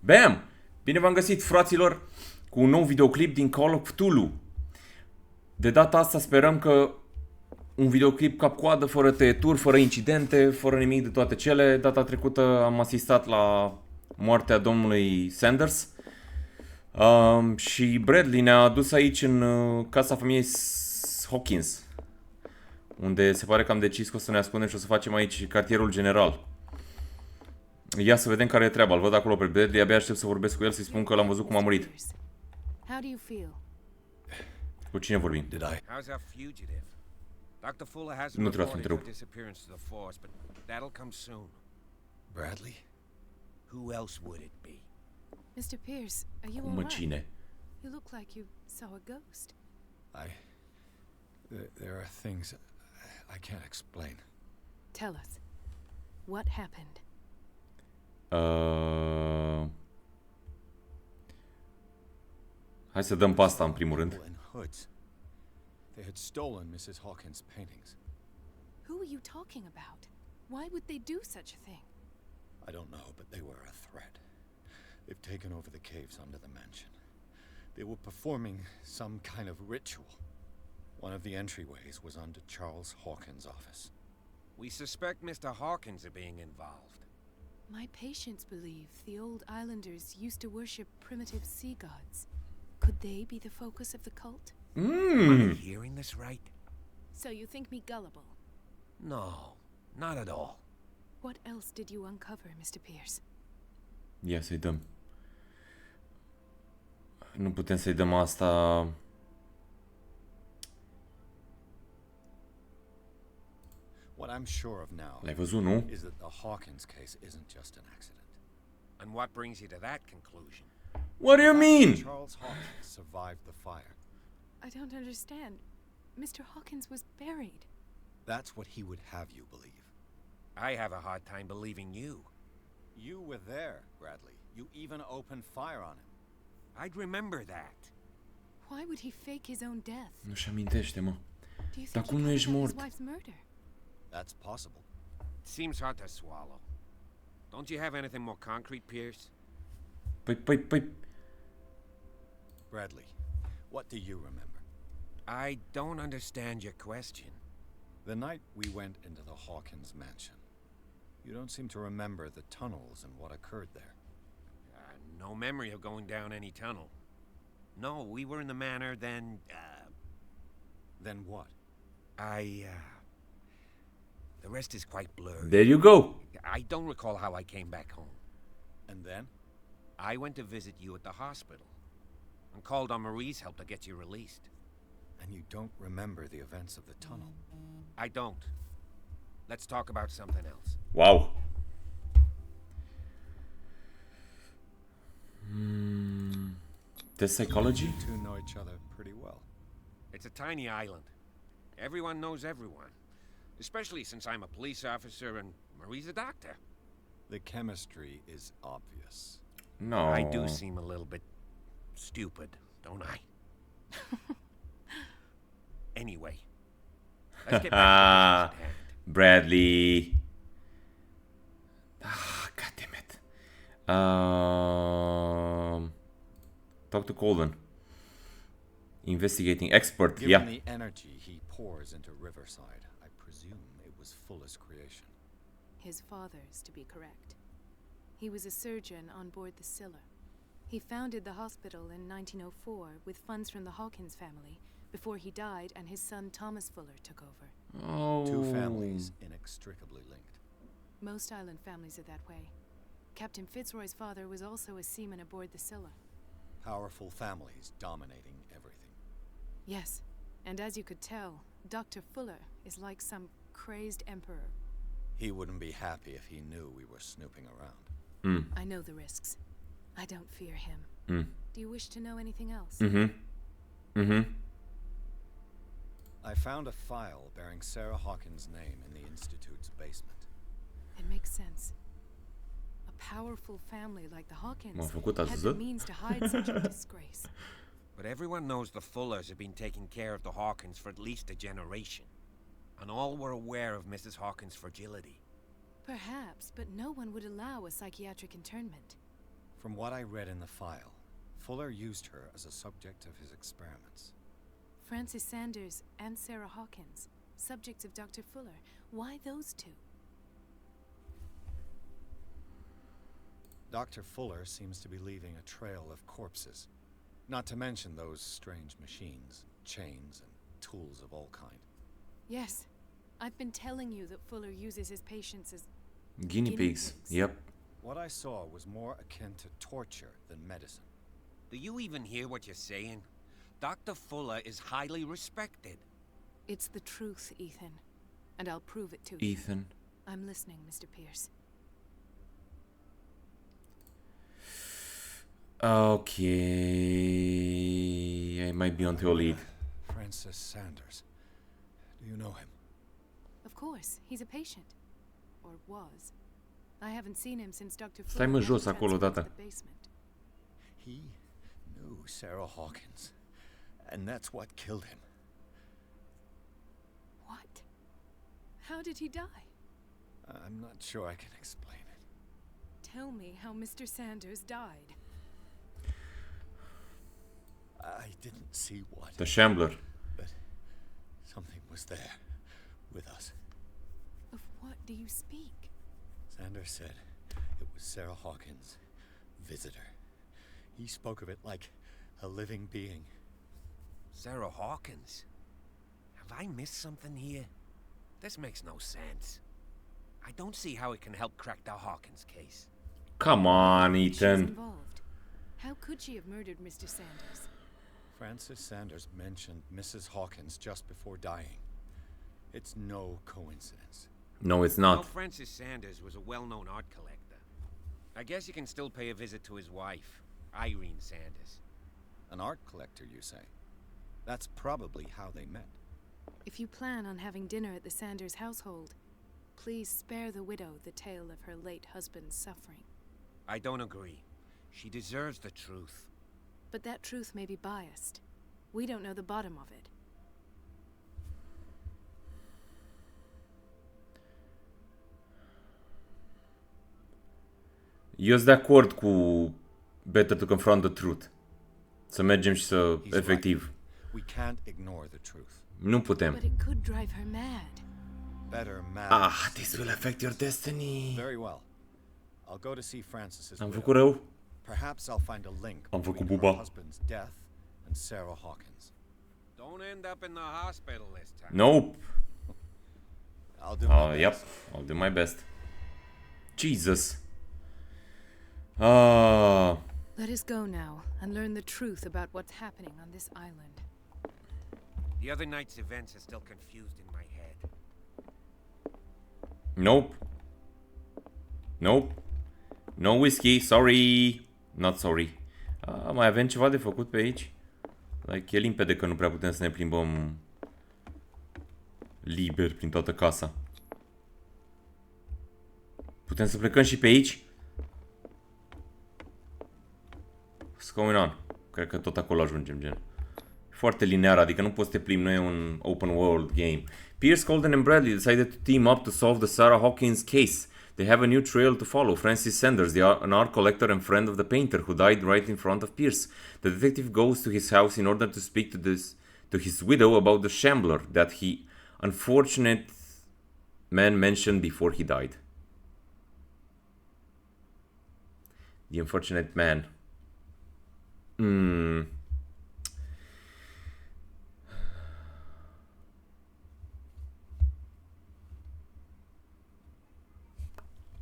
Bam! Bine v-am găsit, fraților, cu un nou videoclip din Call of Cthulhu. De data asta sperăm că un videoclip cap-coadă, fără tăieturi, fără incidente, fără nimic de toate cele. Data trecută am asistat la moartea domnului Sanders. Și Bradley ne-a adus aici în casa familiei Hawkins, unde se pare că am decis că o să ne ascundem și o să facem aici cartierul general. Ia să vedem care e treaba. Îl văd acolo pe Bradley, abia aștept să vorbesc cu el, să-i spun că l-am văzut cum a murit. Cu cine vorbim? Nu trebuie să întrerup. Bradley? Who else would it be? Mr. Pierce, are you Mă, all right? cine? You look like you saw a ghost. There are things I can't explain. Tell us. What happened? Hai să dăm pasta în primul rând. In hoods. They had stolen Mrs. Hawkins' paintings. Who are you talking about? Why would they do such a thing? I don't know, but they were a threat. They've taken over the caves under the mansion. They were performing some kind of ritual. One of the entryways was under Charles Hawkins' office. We suspect Mr. Hawkins of being involved. My patients believe the old islanders used to worship primitive sea gods. Could they be the focus of the cult? Am I hearing this right? So you think me gullible? No, not at all. What else did you uncover, Mr. Pierce? Ia să-i dăm. Nu putem să-i dăm asta. What I'm sure of now L-ai văzut, nu? is that the Hawkins case isn't just an accident. And what brings you to that conclusion? What do you mean? Charles Hawkins survived the fire. I don't understand. Mr. Hawkins was buried. That's what he would have you believe. I have a hard time believing you. You were there, Bradley. You even opened fire on him. I'd remember that. Why would he fake his own death? Nu-și amintește, mă. Do you Dar think cum he nu ești covered up mort? his wife's murder? That's possible. Seems hard to swallow. Don't you have anything more concrete, Pierce? Păi... Bradley, what do you remember? I don't understand your question. The night we went into the Hawkins mansion. You don't seem to remember the tunnels and what occurred there. No memory of going down any tunnel. No, we were in the manor, then, Then what? The rest is quite blurred. There you go. I don't recall how I came back home. And then? I went to visit you at the hospital and called on Marie's help to get you released. And you don't remember the events of the tunnel? I don't. Let's talk about something else. Wow. Test psychology? You two know each other pretty well. It's a tiny island. Everyone knows everyone. Especially since I'm a police officer and Marie's a doctor. The chemistry is obvious. No. I do seem a little bit stupid, don't I? Anyway, let's get back to the business at hand. Bradley. God damn it. Talk to Colden. Investigating expert. Given Yeah. the energy he pours into Riverside, I presume it was Fuller's creation. His father's, to be correct. He was a surgeon on board the Scylla. He founded the hospital in 1904 with funds from the Hawkins family before he died and his son Thomas Fuller took over. Oh. Two families inextricably linked. Most island families are that way. Captain Fitzroy's father was also a seaman aboard the Scylla. Powerful families dominating everything. Yes, and as you could tell, Dr. Fuller is like some crazed emperor. He wouldn't be happy if he knew we were snooping around. I know the risks. I don't fear him. Do you wish to know anything else? I found a file bearing Sarah Hawkins' name in the Institute's basement. It makes sense. A powerful family like the Hawkins M-am făcut had the atât? means to hide such a disgrace. But everyone knows the Fullers have been taking care of the Hawkins for at least a generation. And all were aware of Mrs. Hawkins' fragility. Perhaps, but no one would allow a psychiatric internment. From what I read in the file, Fuller used her as a subject of his experiments. Francis Sanders and Sarah Hawkins, subjects of Dr. Fuller. Why those two? Dr. Fuller seems to be leaving a trail of corpses. Not to mention those strange machines, chains, and tools of all kind. Yes. I've been telling you that Fuller uses his patients as Guinea pigs. Yep. What I saw was more akin to torture than medicine. Do you even hear what you're saying? Dr. Fuller is highly respected. It's the truth, Ethan. And I'll prove it to you. Ethan. I'm listening, Mr. Pierce. Okay. I might be on your lead. Francis Sanders. Do you know him? Of course, he's a patient. Or was. I haven't seen him since Dr. Stai mă Fuller jos got acolo, transferred to data. the basement. He knew Sarah Hawkins. And that's what killed him. What? How did he die? I'm not sure I can explain it. Tell me how Mr. Sanders died. I didn't see what. The Shambler. But something was there. With us. Of what do you speak? Sanders said it was Sarah Hawkins' visitor. He spoke of it like a living being. Sarah Hawkins? Have I missed something here? This makes no sense. I don't see how it can help crack the Hawkins case. Come on, She was Ethan. involved. How could she have murdered Mr. Sanders? Francis Sanders mentioned Mrs. Hawkins just before dying. It's no coincidence. No, it's You know, not. Francis Sanders was a well-known art collector. I guess you can still pay a visit to his wife, Irene Sanders. An art collector, you say? That's probably how they met. If you plan on having dinner at the Sanders household, please spare the widow the tale of her late husband's suffering. I don't agree. She deserves the truth. But that truth may be biased. We don't know the bottom of it. Eu sunt de acord cu Better to confront the truth. Să mergem și să, He's efectiv, We can't ignore the truth. nu putem. But it could drive her mad. Better mad. Ah, this will affect your destiny. Very well. I'll go to see Francis's Am widow. făcut rău? Perhaps I'll find a link Am făcut between buba. her husband's death and Sarah Hawkins. Don't end up in the hospital this time. Nope. I'll do my Yep, best. I'll do my best. Jesus. Ah, Let us go now and learn the truth about what's happening on this island. The other night's events are still confused in my head. nope. Nope. No whiskey, sorry. Not sorry. Mai avem ceva de făcut pe aici? Like, e limpede că nu prea putem să ne plimbăm liber prin toată casa. Putem să plecăm și pe aici? What's going on? Cred că tot acolo ajungem, gen. Foarte linear, adică nu poți să te plimbi, nu e un open world game. Pierce, Colden and Bradley decided to team up to solve the Sarah Hawkins case. They have a new trail to follow. Francis Sanders, an art collector and friend of the painter who died right in front of Pierce. The detective goes to his house in order to speak to his widow about the shambler that he unfortunate man mentioned before he died. The unfortunate man.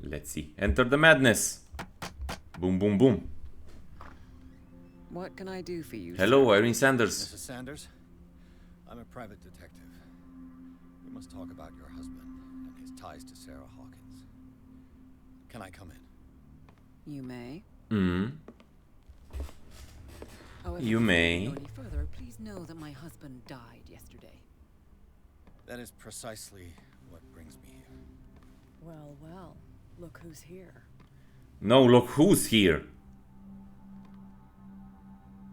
Let's see. Enter the madness. Boom, boom, boom. What can I do for you? Hello, Irene Sanders. Mrs. Sanders, I'm a private detective. We must talk about your husband and his ties to Sarah Hawkins. Can I come in? You may. However, You before we may. go any further, please know that my husband died yesterday. That is precisely what brings me here. Well, well. Look who's here. No, look who's here.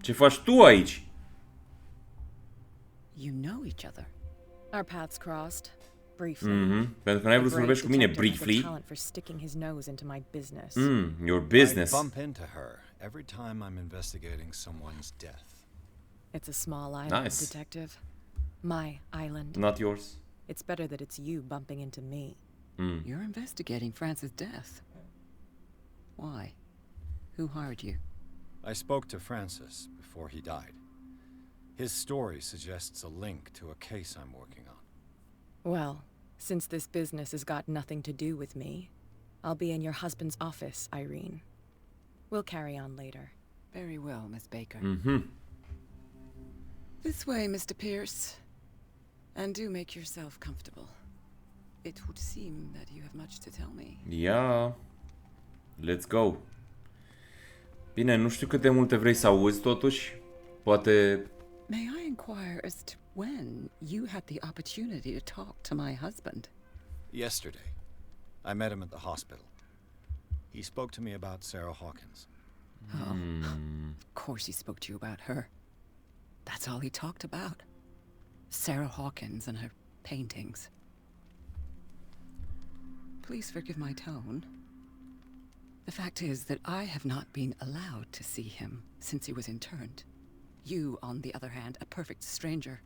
Ce faci tu aici? You know each other. Our paths crossed. Briefly. Pentru că n-ai vrut să The vorbești cu great mine detective has a briefly. talent for sticking his nose into my business. Your I business. bump into her every time I'm investigating someone's death. It's a small island, Nice. detective. My island. Not yours. It's better that it's you bumping into me. You're investigating Francis' death. Why? Who hired you? I spoke to Francis before he died. His story suggests a link to a case I'm working on. Well, since this business has got nothing to do with me, I'll be in your husband's office, Irene. We'll carry on later. Very well, Miss Baker. Mhm. This way, Mr. Pierce. And do make yourself comfortable. It would seem that you have much to tell me. Yeah. Let's go. Bine, nu știu cât de multe vrei să auzi, totuși. Poate... May I inquire as to when you had the opportunity to talk to my husband? Yesterday, I met him at the hospital. He spoke to me about Sarah Hawkins. Oh, of course he spoke to you about her. That's all he talked about. Sarah Hawkins and her paintings. Please forgive my tone. The fact is that I have not been allowed to see him since he was interned. You, on the other hand, a perfect stranger,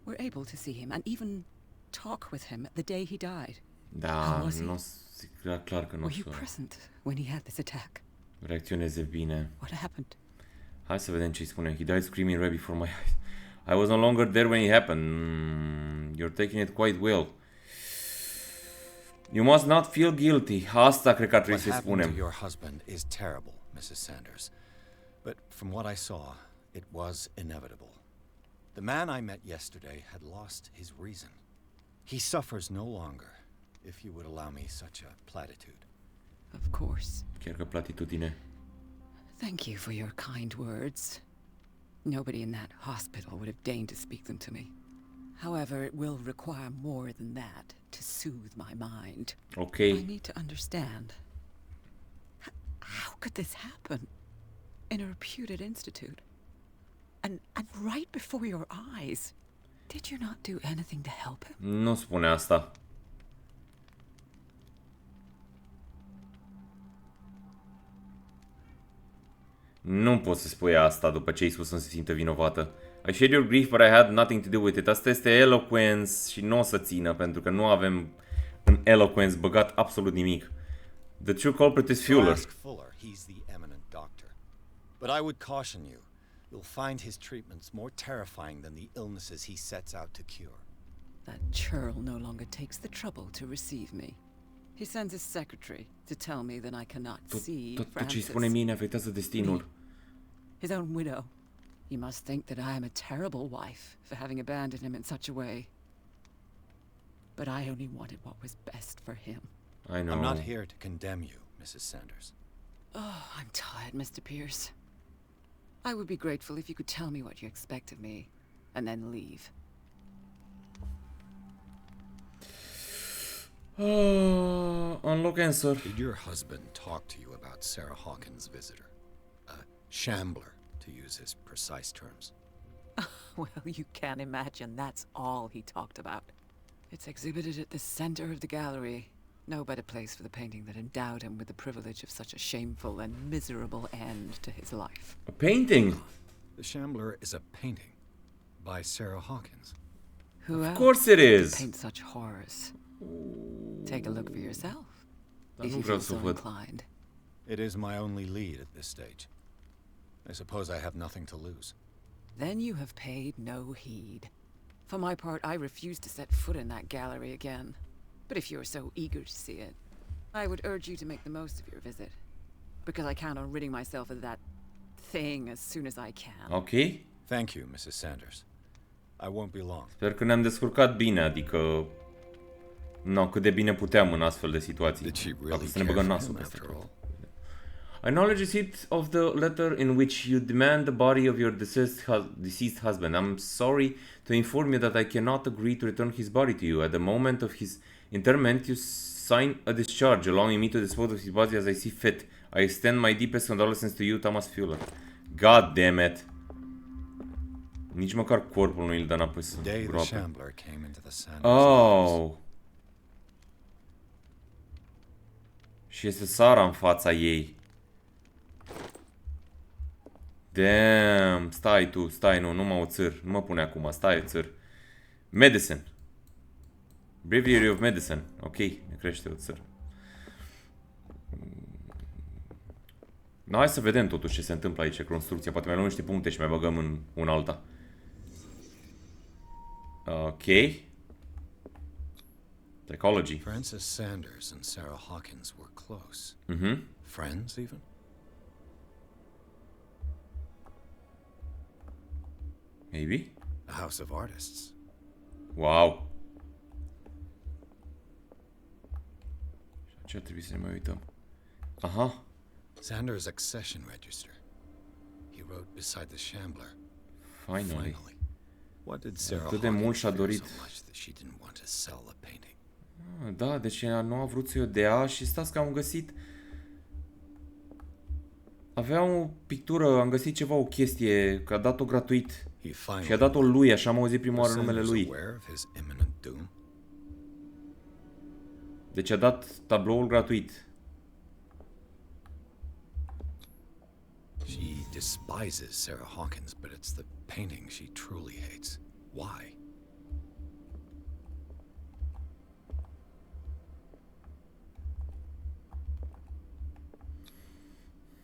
were able to see him and even talk with him the day he died. Da, How was he? nu era clar că nu o Were you să present when he had this attack? reacționeze bine. What happened? Hai să vedem ce spune. He died screaming right before my eyes. I was no longer there when it happened. You're taking it quite well. You must not feel guilty. Asta cred că ar trebui What să happened to spunem. your husband is terrible, Mrs. Sanders. But from what I saw, it was inevitable. The man I met yesterday had lost his reason. He suffers no longer, if you would allow me such a platitude. Of course. Chiar că platitudine. Thank you for your kind words. Nobody in that hospital would have deigned to speak them to me. However, it will require more than that to soothe my mind. Ok. I need to understand. How could this happen? In a reputed institute? And right before your eyes? Did you not do anything to help him? Nu spune asta. Nu poți să spui asta după ce ai spus să se simtă vinovată. I shared your grief, but I had nothing to do with it. Asta este eloquence și nu o să țină, pentru că nu avem în eloquence băgat absolut nimic. The true culprit is So Fuller. ask Fuller, he's the eminent doctor. But I would caution you, you'll find his treatments more terrifying than the illnesses he sets out to cure. That churl no longer takes the trouble to receive me. He sends his secretary to tell me that I cannot see Tot ce îi Francis. spune mie ne afectează destinul. His own widow. He must think that I am a terrible wife for having abandoned him in such a way. But I only wanted what was best for him. I know. I'm not here to condemn you, Mrs. Sanders. Oh, I'm tired, Mr. Pierce. I would be grateful if you could tell me what you expect of me, and then leave. Unlock answer. Did your husband talk to you about Sarah Hawkins' visitor? A shambler, to use his precise terms. Well, you can imagine that's all he talked about. It's exhibited at the center of the gallery. No better place for the painting that endowed him with the privilege of such a shameful and miserable end to his life. A painting. The Shambler is a painting by Sarah Hawkins. Who else Of course it could is. paint such horrors? Take a look for yourself, Dar if nu you vreau feel să so văd. inclined. It is my only lead at this stage. I suppose I have nothing to lose. Then you have paid no heed. For my part, I refuse to set foot in that gallery again. But if you're so eager to see it, I would urge you to make the most of your visit. Because I count on ridding myself of that thing as soon as I can. Ok. Thank you, Mrs. Sanders. I won't be long. Sper că ne-am descurcat bine, adică... No, cât de bine puteam în astfel de situații. Did she Dacă really să ne care băgăm for nasul him peste after tot. all? I acknowledge receipt of the letter in which you demand the body of your deceased husband. I'm sorry to inform you that I cannot agree to return his body to you. At the moment of his interment, you sign a discharge, allowing me to dispose of his body as I see fit. I extend my deepest condolences to you, Thomas Fuller. God damn it. Nici măcar corpul nu îl dă înapoi să The day the groapă. Shambler came into the Sanders' Oh! Și este Sara în fața ei. Damn! Stai tu, stai, nu mă oțâr. Nu mă pune acum, stai, țâr. Medicine. Breviary of Medicine. Ok, ne crește o țăr. No, hai să vedem totuși ce se întâmplă aici, construcția. Poate mai luăm niște puncte și mai băgăm în un alta. Ok. Psychology. Francis Sanders and Sarah Hawkins were close. Friends, even? Maybe? A house of artists. Wow. Ce ar trebui să ne mai uităm? Aha. Sanders' accession register. He wrote beside the Shambler. Finally. What did Sarah Atât de mult Hawkins și-a fear dorit. so much that she didn't want to sell the painting? Da, deci nu a vrut să-i o dea și stați că am găsit... Avea o pictură, am găsit ceva, o chestie, că a dat-o gratuit. He finally Și a dat-o lui, așa am auzit prima oară was numele Sanders lui. aware of his imminent doom? Deci a dat tabloul gratuit. She despises Sarah Hawkins, but it's the painting she truly hates. Why?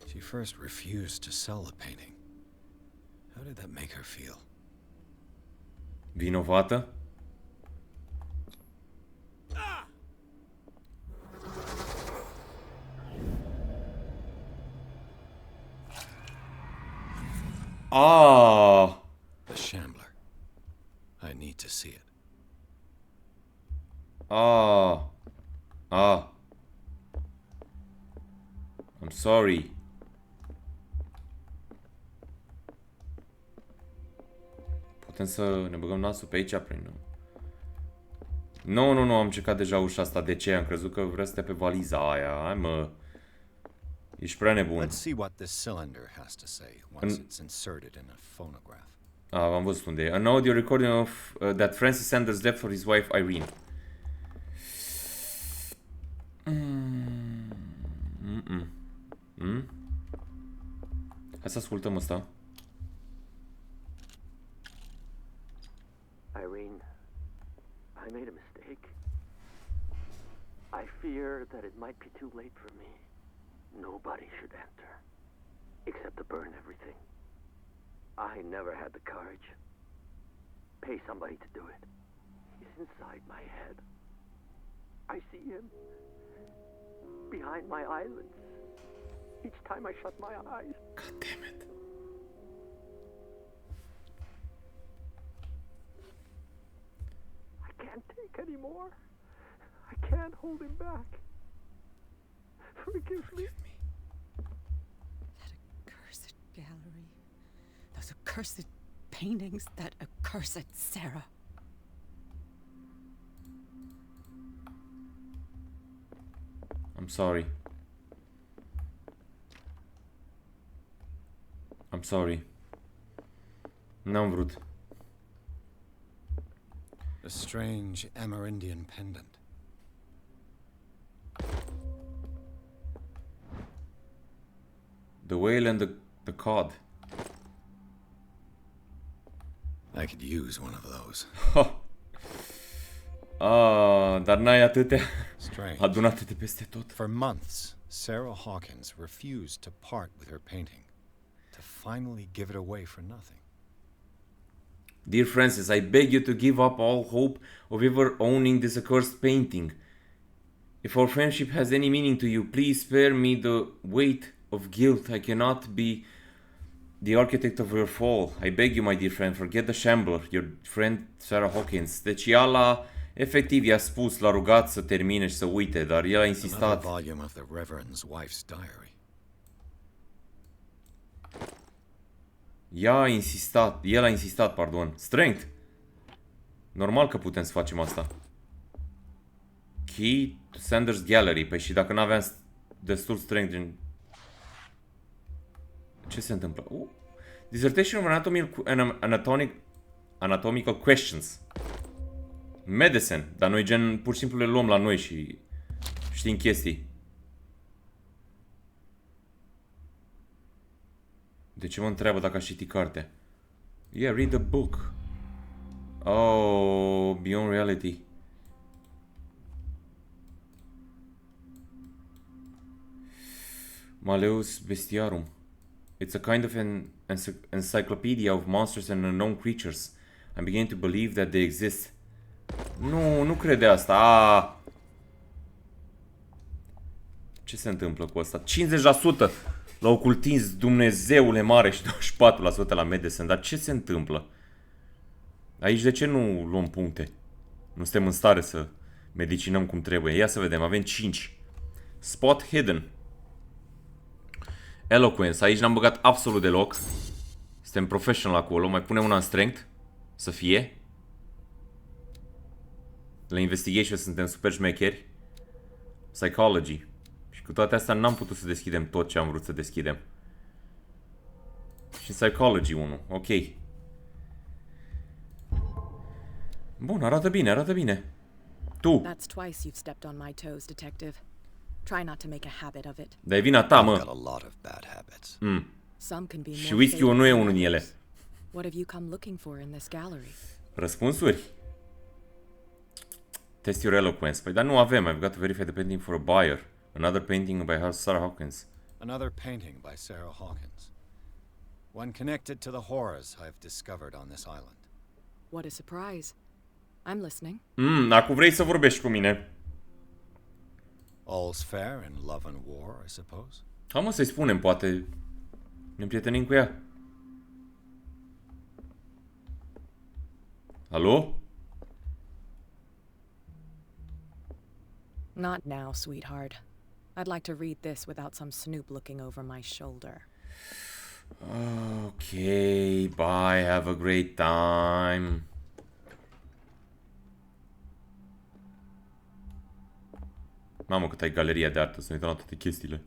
She first refused to sell the painting. How did that make her feel? Vinovată? Ah! The Shambler. I need to see it. Ah! Ah! I'm sorry. Putem să ne băgăm nasul pe aici prin... Nu, am încercat deja ușa asta. De ce? Am crezut că vrea să te pe valiza aia. Hai mă. Ești prea nebun. Let's see what this cylinder has to say once it's inserted in a phonograph. Ah, am văzut unde e. An audio recording of that Francis Sanders left for his wife Irene. Hai să ascultăm asta. Irene, I made a mistake. I fear that it might be too late for me. Nobody should enter, except to burn everything. I never had the courage. Pay somebody to do it. He's inside my head. I see him behind my eyelids. Each time I shut my eyes. God damn it. I can't take any more. I can't hold him back. Forgive me. That accursed gallery. Those accursed paintings. That accursed Sarah. I'm sorry. I'm sorry. N-am vrut. A strange Amerindian pendant. The whale and the cod. I could use one of those. Ah, dar n-ai atâtea Strange. adunate de peste tot. For months, Sarah Hawkins refused to part with her painting, to finally give it away for nothing. Dear Francis, I beg you to give up all hope of ever owning this accursed painting. If our friendship has any meaning to you, please spare me the weight of guilt. I cannot be the architect of your fall. I beg you, my dear friend, forget the Shambler, your friend Sarah Hawkins. Deci ea efectiv i-a spus, l-a rugat să termine și să uite, dar el a Another insistat. volume of the Reverend's wife's diary. El a insistat, pardon. Strength. Normal că putem să facem asta. Key to Sanders Gallery. Păi și dacă n-aveam destul strength din... Ce se întâmplă? Dissertation of Anatomy and Anatomical questions. Medicine. Dar noi gen pur și simplu le luăm la noi și știm chestii. De ce mă întreabă dacă aș citi cartea? Yeah, read the book. Oh, Beyond Reality. Malleus Bestiarum. It's a kind of an encyclopedia of monsters and unknown creatures. I'm beginning to believe that they exist. Nu crede asta. Ce se întâmplă cu asta? 50% la ocultism, Dumnezeule mare, și 24% la medicine. Dar ce se întâmplă? Aici de ce nu luăm puncte? Nu suntem în stare să medicinăm cum trebuie. Ia să vedem, avem 5. Spot hidden. Eloquence. Aici n-am băgat absolut deloc. Suntem professional acolo. Mai punem una în strength. Să fie. La investigation suntem super șmecheri. Psychology. Și cu toate astea n-am putut să deschidem tot ce am vrut să deschidem. Și Psychology 1. Ok. Bun, arată bine, arată bine. Tu. That's twice you've stepped on my toes, detective. Try not to make a habit of it. Dar e vina ta, I've got mă. a lot of bad habits. Some can be Și more whisky-ul fatal nu e than unul din ele. others. What have you come looking for in this gallery? Răspunsuri? Test your eloquence. Păi dar nu avem. I've got to verify the painting for a buyer. Another painting by Sarah Hawkins. Another painting by Sarah Hawkins. One connected to the horrors I've discovered on this island. What a surprise. I'm listening. Acum vrei să vorbești cu mine. All's fair in love and war, I suppose. Hai mă să-i spunem, poate ne împrietenim cu ea. Alo? Not now, sweetheart. I'd like to read this without some snoop looking over my shoulder. Okay, bye, have a great time. Mamă, cât ai galeria de artă, să ne uităm la toate chestiile.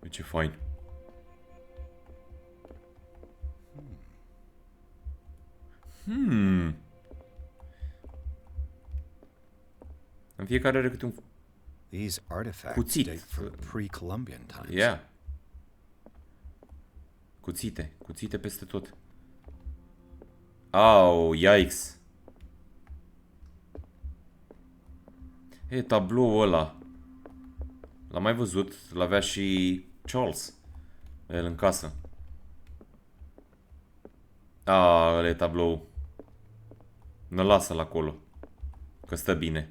E ce fain. În fiecare are câte un... These artifacts Cuțit. date from pre-Columbian times. Yeah. Cuțite peste tot. Au, yikes. E, tabloul ăla. L-am mai văzut, l-avea și Charles. El în casă. Ăla e tablou. Nu lasă-l acolo. Că stă bine.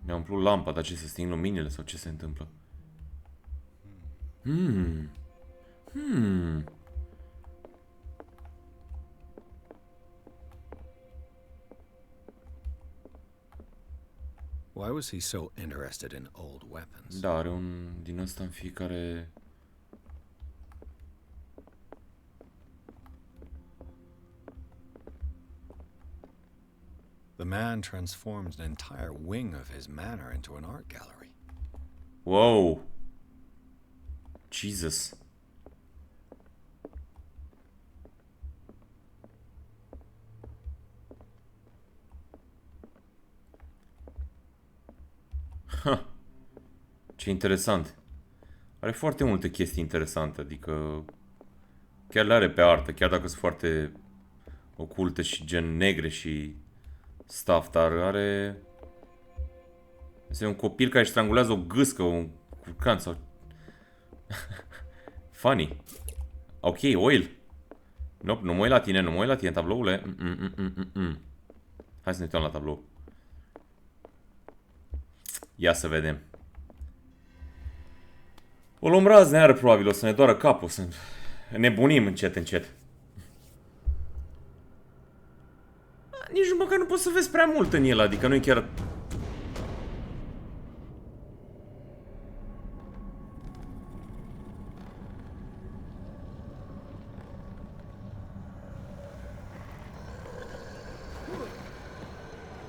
Mi-a umplut lampa, dar ce, se sting luminile sau ce se întâmplă? Why was he so interested in old weapons? Da, are un din ăsta în fiecare... The man transformed an entire wing of his manor into an art gallery. Wow! Jesus! Ha! Ce interesant! Are foarte multe chestii interesante, adică... Chiar le are pe artă, chiar dacă sunt foarte oculte și gen negre și stuff, dar are... Este un copil care își strangulează o gâscă, un curcan sau... Funny. Ok, oil. Nope, nu mă uit la tine, nu mă uit la tine, tabloule. Hai să ne uităm la tablou. Ia să vedem. O luăm razne iară, probabil, o să ne doară capul, să nebunim încet, încet. Nici măcar nu poți să vezi prea mult în el, adică nu-i chiar...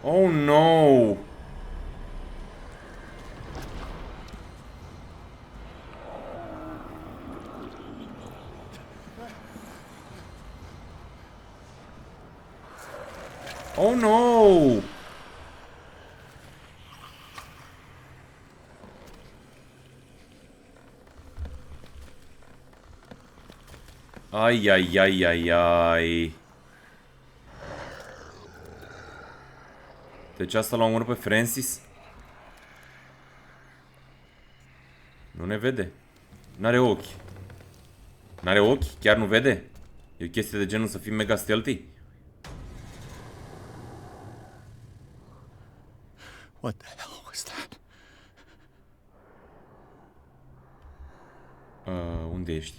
Oh, no! Oh, no! Ai, ai, ai, ai, ai. Deci asta l-a omorât pe Francis? Nu ne vede. N-are ochi. N-are ochi? Chiar nu vede? E o chestie de genul să fim mega stealthy? What the hell was that? Unde ești?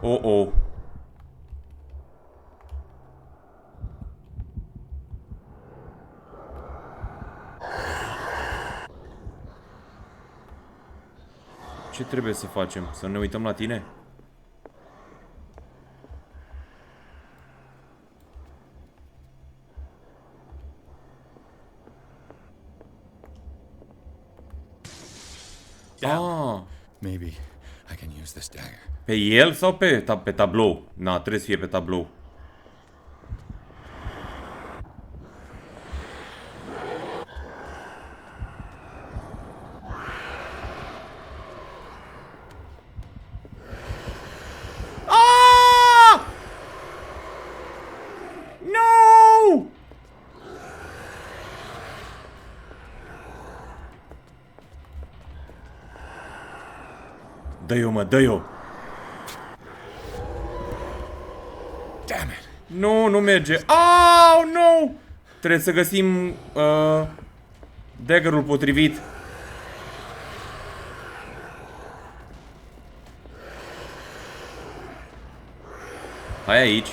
Oh, oh. Ce trebuie să facem? Să ne uităm la tine? Ah, Maybe I can use this dagger. pe el sau pe tablou? Na, trebuie să fie pe tablou. Ah! No! Dă-i-o, mă, dă-i-o! Damn it! Nu, nu merge. Au, nu! Trebuie să găsim daggerul potrivit. Hai aici.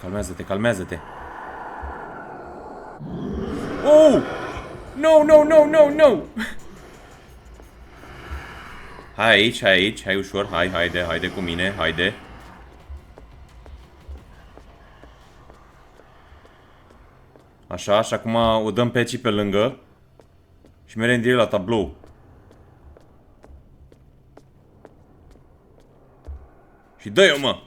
Calmează-te, calmează-te. Oh! No, no, no, no, no! Hai aici, hai aici, hai ușor, hai, haide, haide cu mine, haide. Așa, și acum o dăm pe aici pe lângă. Și mergem direct la tablou. Și dă-i-o, mă!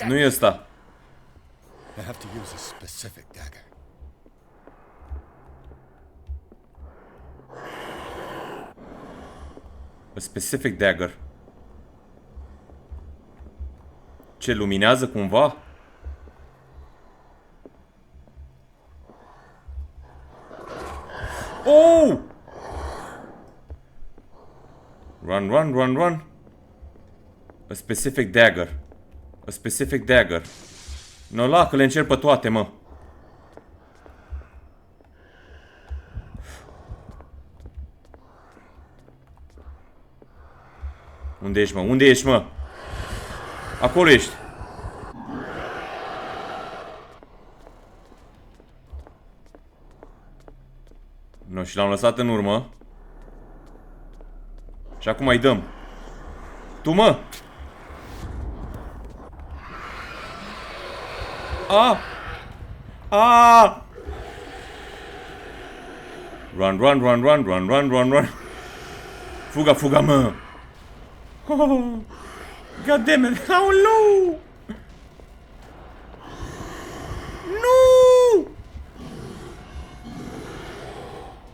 Nu e ăsta. I have to use a specific dagger. A specific dagger. Ce, luminează cumva? Oh! Run, run, run, run. A specific dagger. A specific dagger. No, la, că le încerc pe toate, mă. Unde ești, mă? Unde ești, mă? Acolo ești. No, și l-am lăsat în urmă. Și acum îi dăm. Tu, mă! Ah! Ah! Run, run, run, run, run, run, run, run. Fuga, fuga, mă! Oh, God damn it! Oh, no! Nu!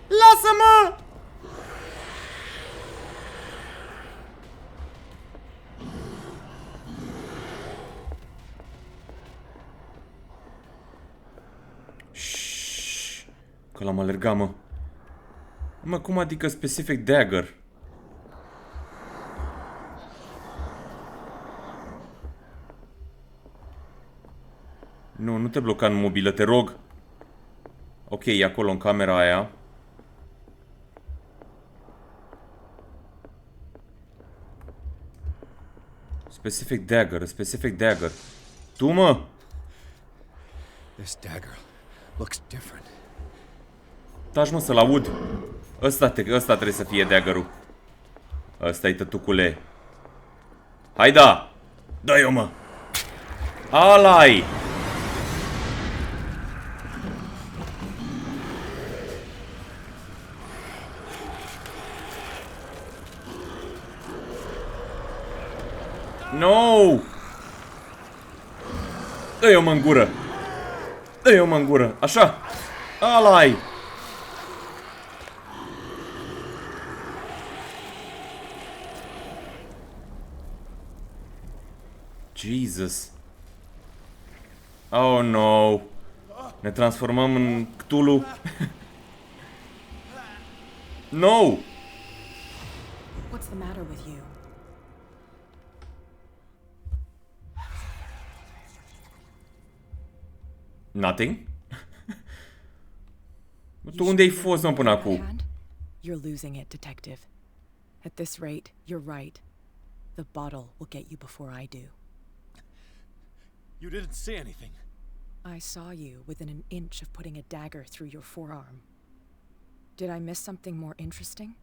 Lasă-mă! Că l-am alergat, mă. Mă, cum adică specific dagger? Nu, nu te bloca în mobilă, te rog. Ok, e acolo în camera aia. Specific dagger, specific dagger. Tu, mă! This dagger looks different. Taci, mă, să-l aud. Ăsta trebuie să fie daggerul. Ăsta-i, tătucule. Hai, da! Dă-i-o, mă! Ala-i! No! Dă-i-o mă în gură! Dă-i-o mă în gură! Așa! Ala-i! Jesus! Oh no! Ne transformăm în Cthulhu. No! What's the matter with you? Nothing? Tu unde ai fost, mă, până acum? You're losing it, detective. At this rate, you're right. The bottle will get you before I do. You didn't see anything. I saw you within an inch of putting a dagger through your forearm. Did I miss something more interesting?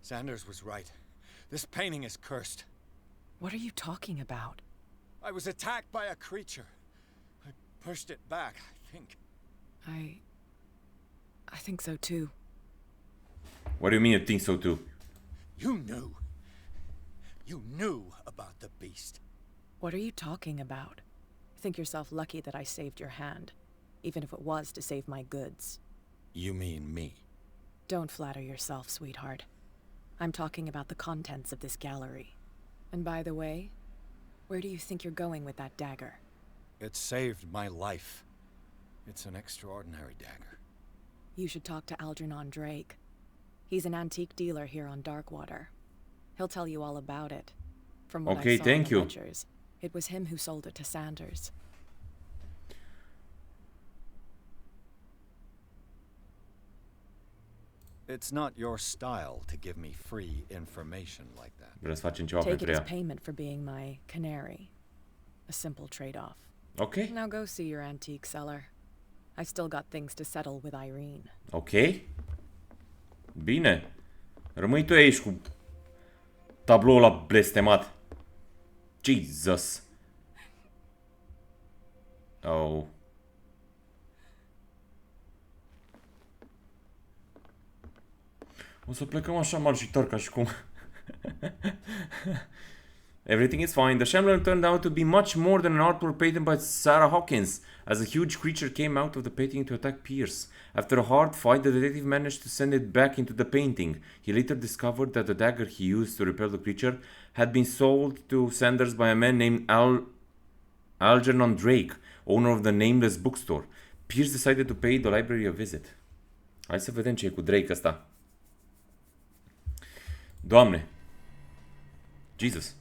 Sanders was right. This painting is cursed. What are you talking about? I was attacked by a creature. I pushed it back, I think. I think so too. What do you mean you think so too? You knew. You knew about the beast. What are you talking about? Think yourself lucky that I saved your hand, even if it was to save my goods. You mean me? Don't flatter yourself, sweetheart. I'm talking about the contents of this gallery. And by the way, where do you think you're going with that dagger? It saved my life. It's an extraordinary dagger. You should talk to Algernon Drake. He's an antique dealer here on Darkwater. He'll tell you all about it. From what I saw in the ledgers, it was him who sold it to Sanders. It's not your style to give me free information like that. Vreau să facem ceva Take pentru it ea. as payment for being my canary. A simple trade-off. Ok. Now go see your antique seller. I still got things to settle with Irene. Ok. Bine. Rămâi tu aici cu tabloul ăla blestemat. Jesus. Oh. O să plecăm așa marșitor ca și cum. Everything is fine. The Shambler turned out to be much more than an artwork painted by Sarah Hawkins, as a huge creature came out of the painting to attack Pierce. After a hard fight, the detective managed to send it back into the painting. He later discovered that the dagger he used to repel the creature had been sold to Sanders by a man named Algernon Drake, owner of the Nameless bookstore. Pierce decided to pay the library a visit. Hai să vedem ce e cu Drake ăsta. Doamne. Jesus.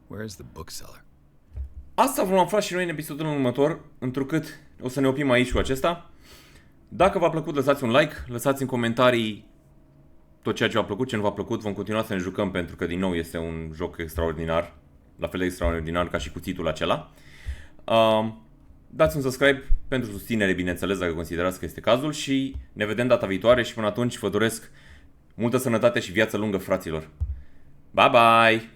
Where is the bookseller? Asta vom afla și noi în episodul următor, întrucât o să ne oprim aici cu acesta. Dacă v-a plăcut, lăsați un like, lăsați în comentarii tot ceea ce v-a plăcut, ce nu v-a plăcut. Vom continua să ne jucăm pentru că, din nou, este un joc extraordinar, la fel de extraordinar ca și cuțitul acela. Dați un subscribe pentru susținere, bineînțeles, dacă considerați că este cazul, și ne vedem data viitoare și până atunci vă doresc multă sănătate și viață lungă, fraților. Bye bye!